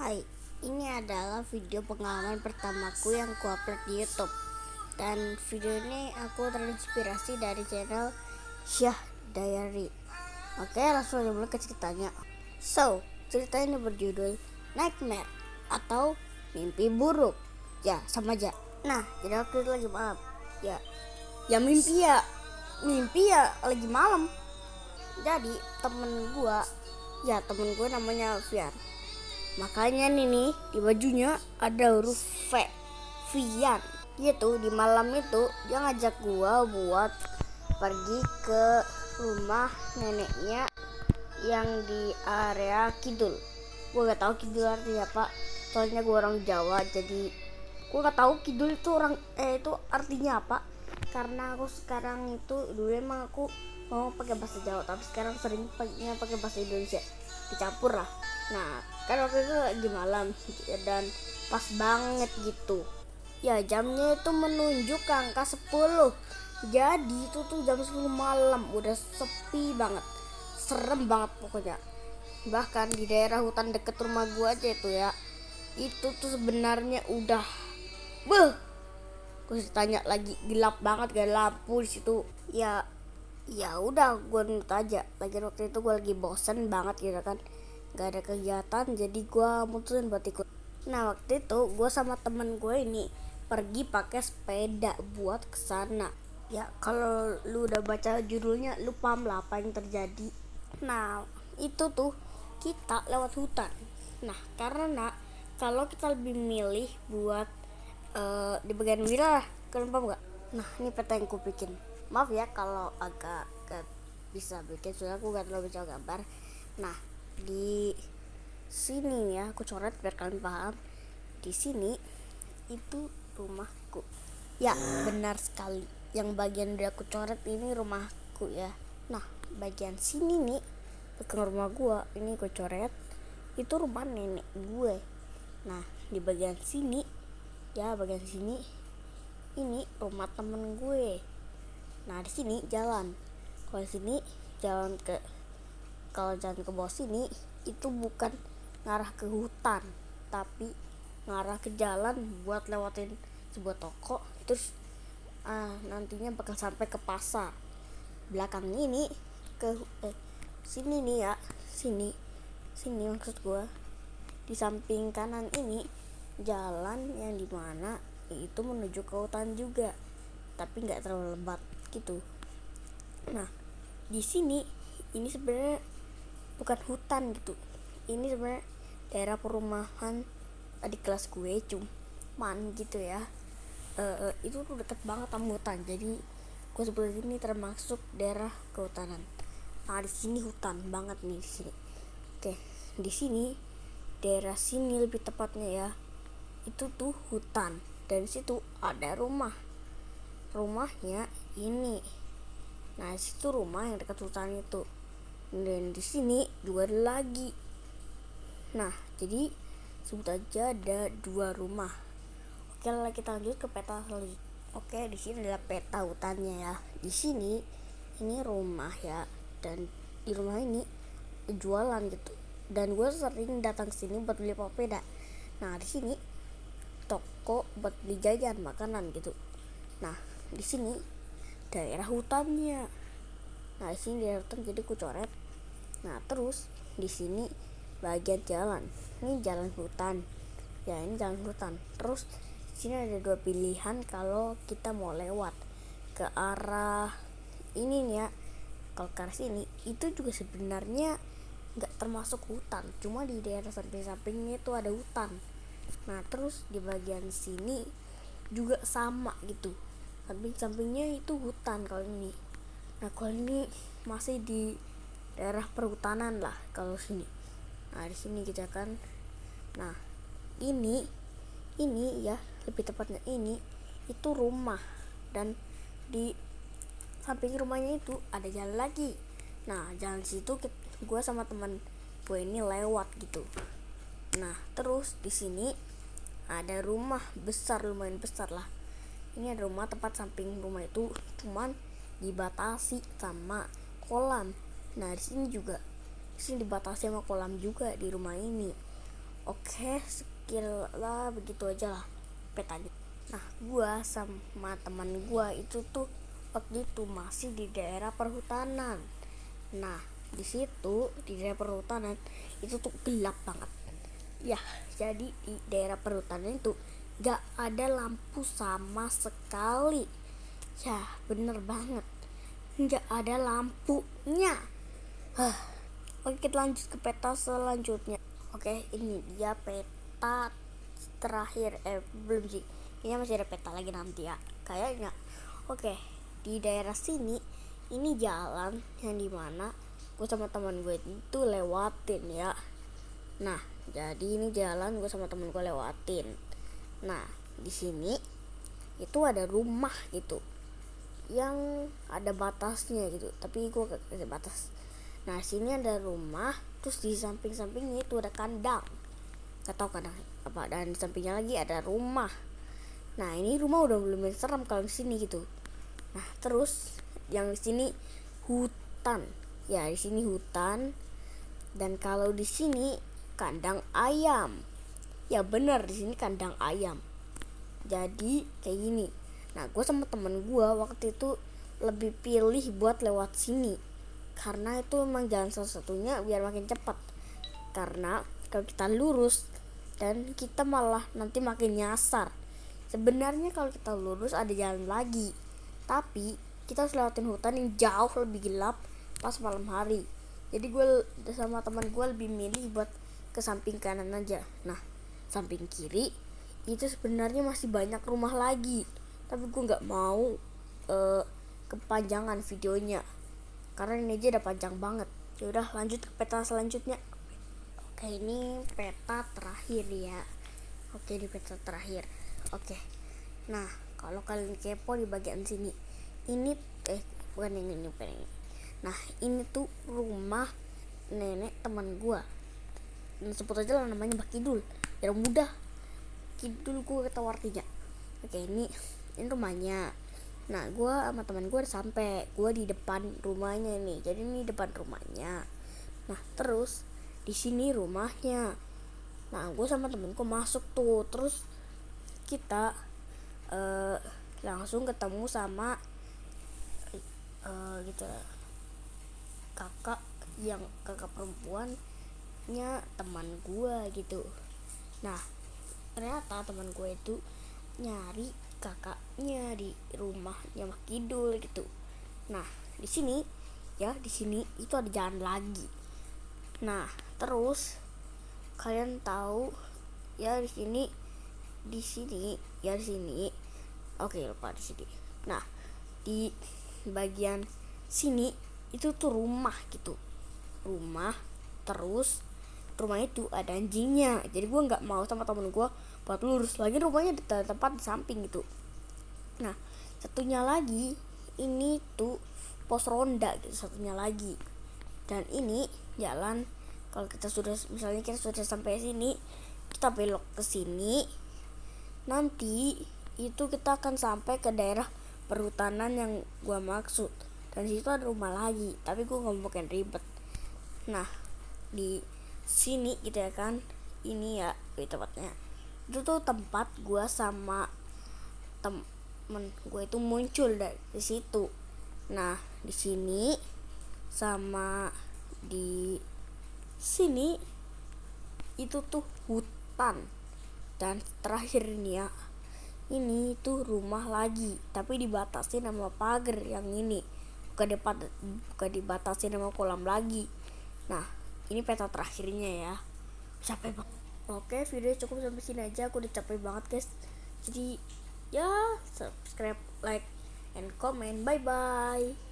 Hai, ini adalah video pengalaman pertamaku yang kuupload di YouTube. Dan video ini aku terinspirasi dari channel Syah Diary. Oke, langsung aja mulai ke ceritanya. Cerita ini berjudul Nightmare atau mimpi buruk. Ya, sama aja. Nah, jadi waktu itu lagi malam. Ya mimpi ya lagi malam. Jadi temen gue namanya Fian. Makanya nih di bajunya ada huruf V, Vian. Gitu di malam itu dia ngajak gua buat pergi ke rumah neneknya yang di area kidul. Gua gak tahu kidul artinya apa. Soalnya gua orang Jawa, jadi gua gak tahu kidul itu itu artinya apa. Karena aku sekarang itu dulu emang aku mau pakai bahasa Jawa, tapi sekarang sering pakai bahasa Indonesia, dicampur lah. Nah, kan waktu itu lagi malam dan pas banget gitu. Ya, jamnya itu menunjuk ke angka 10. Jadi itu tuh jam 10 malam, udah sepi banget. Serem banget pokoknya. Bahkan di daerah hutan deket rumah gua aja itu ya. Itu tuh sebenarnya udah gue tanya lagi, gelap banget, gak ada lampu di situ. Ya udah, gue nurut aja. Lagi waktu itu gue lagi bosen banget gitu kan, gak ada kegiatan, jadi gue mutusin buat ikut. Nah, waktu itu gue sama temen gue ini pergi pakai sepeda buat kesana. Ya, kalau lu udah baca judulnya lu paham lah apa yang terjadi. Nah, itu tuh kita lewat hutan. Nah, karena kalau kita lebih milih buat di bagian wilayah, kalian paham gak? Nah, ini peta yang ku bikin. Maaf ya kalau agak gak bisa bikin, soalnya aku gak terlalu bisa gambar. Nah, di sini ya aku coret biar kalian paham. Di sini itu rumahku. Ya, benar sekali. Yang bagian udah aku coret ini rumahku ya. Nah, bagian sini nih belakang rumah gua ini aku coret, itu rumah nenek gue. Nah, di bagian sini ini rumah temen gue. Nah, di sini jalan. Kalau di sini jalan ke bawah sini itu bukan ngarah ke hutan, tapi ngarah ke jalan buat lewatin sebuah toko, terus nantinya bakal sampai ke pasar. Belakang ini ke sini nih ya, sini maksud gue. Di samping kanan ini jalan yang dimana itu menuju ke hutan juga, tapi nggak terlalu lebat gitu. Nah, di sini ini sebenarnya bukan hutan gitu. Ini sebenarnya daerah perumahan adik kelas gue, cuman gitu ya. Itu tuh deket banget sama hutan. Jadi gue sebelah sini termasuk daerah kehutanan. Nah, di sini hutan banget nih di sini. Oke, di sini daerah sini lebih tepatnya ya. Itu tuh hutan dan situ ada rumahnya ini. Nah, situ rumah yang dekat hutan itu. Dan di sini juga ada lagi. Nah, jadi sebut aja ada 2 rumah. Oke lah, kita lanjut ke peta selanjutnya. Oke, di sini adalah peta hutannya ya. Di sini ini rumah ya, dan di rumah ini jualan gitu. Dan gue sering datang sini buat beli papeda. Nah, di sini toko buat beli jajan makanan gitu. Nah, di sini daerah hutannya. Nah, di sini daerah hutan, jadi ku coret. Nah, terus di sini bagian jalan. Ini jalan hutan. Ya, ini jalan hutan. Terus di sini ada 2 pilihan kalau kita mau lewat ke arah ini nih ya. Kalau ke arah sini itu juga sebenarnya nggak termasuk hutan, cuma di daerah samping-sampingnya itu ada hutan. Nah, terus di bagian sini juga sama gitu, samping-sampingnya itu hutan kalau ini. Nah, kalau ini masih di daerah perhutanan lah kalau sini. Nah, di sini kita kan. Nah, ini ya, lebih tepatnya ini itu rumah, dan di samping rumahnya itu ada jalan lagi. Nah, jalan situ gue sama teman gue ini lewat gitu. Nah, terus di sini ada rumah besar, lumayan besar lah. Ini ada rumah, tempat samping rumah itu cuman dibatasi sama kolam. Nah, di sini dibatasi sama kolam juga di rumah ini. Oke, sekiranya begitu aja lah petanya. Nah, gua sama teman gua itu tuh waktu itu masih di daerah perhutanan. Nah, di situ di daerah perhutanan itu tuh gelap banget. Ya, jadi di daerah perhutanan itu gak ada lampu sama sekali. Ya, bener banget. Gak ada lampunya. Oke, kita lanjut ke peta selanjutnya. Oke, ini dia peta terakhir. Belum sih. Kayaknya masih ada peta lagi nanti ya. Kayaknya. Oke, di daerah sini ini jalan yang dimana gue sama teman gue itu lewatin ya. Nah, jadi ini jalan gue sama teman gue lewatin. Nah, di sini itu ada rumah gitu yang ada batasnya gitu, tapi gue gak kasih batas. Nah, sini ada rumah, terus di samping-sampingnya itu ada kandang, gak tau kandang apa, dan di sampingnya lagi ada rumah. Nah, ini rumah udah belum serem kalau di sini gitu. Nah, terus yang di sini hutan. Ya, di sini hutan. Dan kalau di sini kandang ayam. Ya benar, di sini kandang ayam. Jadi kayak gini. Nah, gue sama temen gue waktu itu lebih pilih buat lewat sini, karena itu memang jalan satu-satunya biar makin cepat. Karena kalau kita lurus dan kita malah nanti makin nyasar. Sebenarnya kalau kita lurus ada jalan lagi, tapi kita harus lewatin hutan yang jauh lebih gelap pas malam hari. Jadi gue sama teman gue lebih milih buat ke samping kanan aja. Nah, samping kiri itu sebenarnya masih banyak rumah lagi, tapi gue nggak mau kepanjangan videonya karena ini aja udah panjang banget. Yaudah, lanjut ke peta selanjutnya. Oke, ini peta terakhir ya. Oke, di peta terakhir. Oke, nah kalau kalian kepo di bagian sini, ini bukan ini. Nah, ini tuh rumah nenek teman gue. Sebut aja lah namanya Mbak Kidul, biar mudah. Kidul gue ketawa artinya. Oke, ini rumahnya. Nah, gue sama teman gue udah sampai. Gue di depan rumahnya nih. Jadi ini depan rumahnya. Nah, terus di sini rumahnya. Nah, gue sama temen gue masuk tuh. Terus kita langsung ketemu sama gitu kakak perempuannya teman gue gitu. Nah, ternyata teman gue itu nyari kakaknya di rumahnya Mak Kidul gitu. Nah, di sini itu ada jalan lagi. Nah, terus kalian tahu ya di sini oke, lupa di sini. Nah, di bagian sini itu tuh rumah gitu. Terus rumah itu ada anjingnya. Jadi gue nggak mau sama temen gue buat lurus lagi, rumahnya di tempat di samping gitu. Nah, satunya lagi ini tuh pos ronda gitu, satunya lagi. Dan ini jalan, kalau kita sudah sampai sini, kita belok ke sini. Nanti itu kita akan sampai ke daerah perhutanan yang gua maksud. Dan situ ada rumah lagi, tapi gua nggak mau bikin ribet. Nah, di sini gitu ya kan, ini ya di tempatnya. Itu tuh tempat gua sama temen gue itu muncul dari situ. Nah, di sini sama di sini itu tuh hutan. Dan terakhir ini ya, ini tuh rumah lagi, tapi dibatasi sama pagar yang ini, bukan dibatasi sama kolam lagi. Nah, ini peta terakhirnya ya. Capek banget. Oke, video cukup sampai sini aja. Aku udah capek banget guys. Jadi ya, subscribe, like, and comment. Bye bye.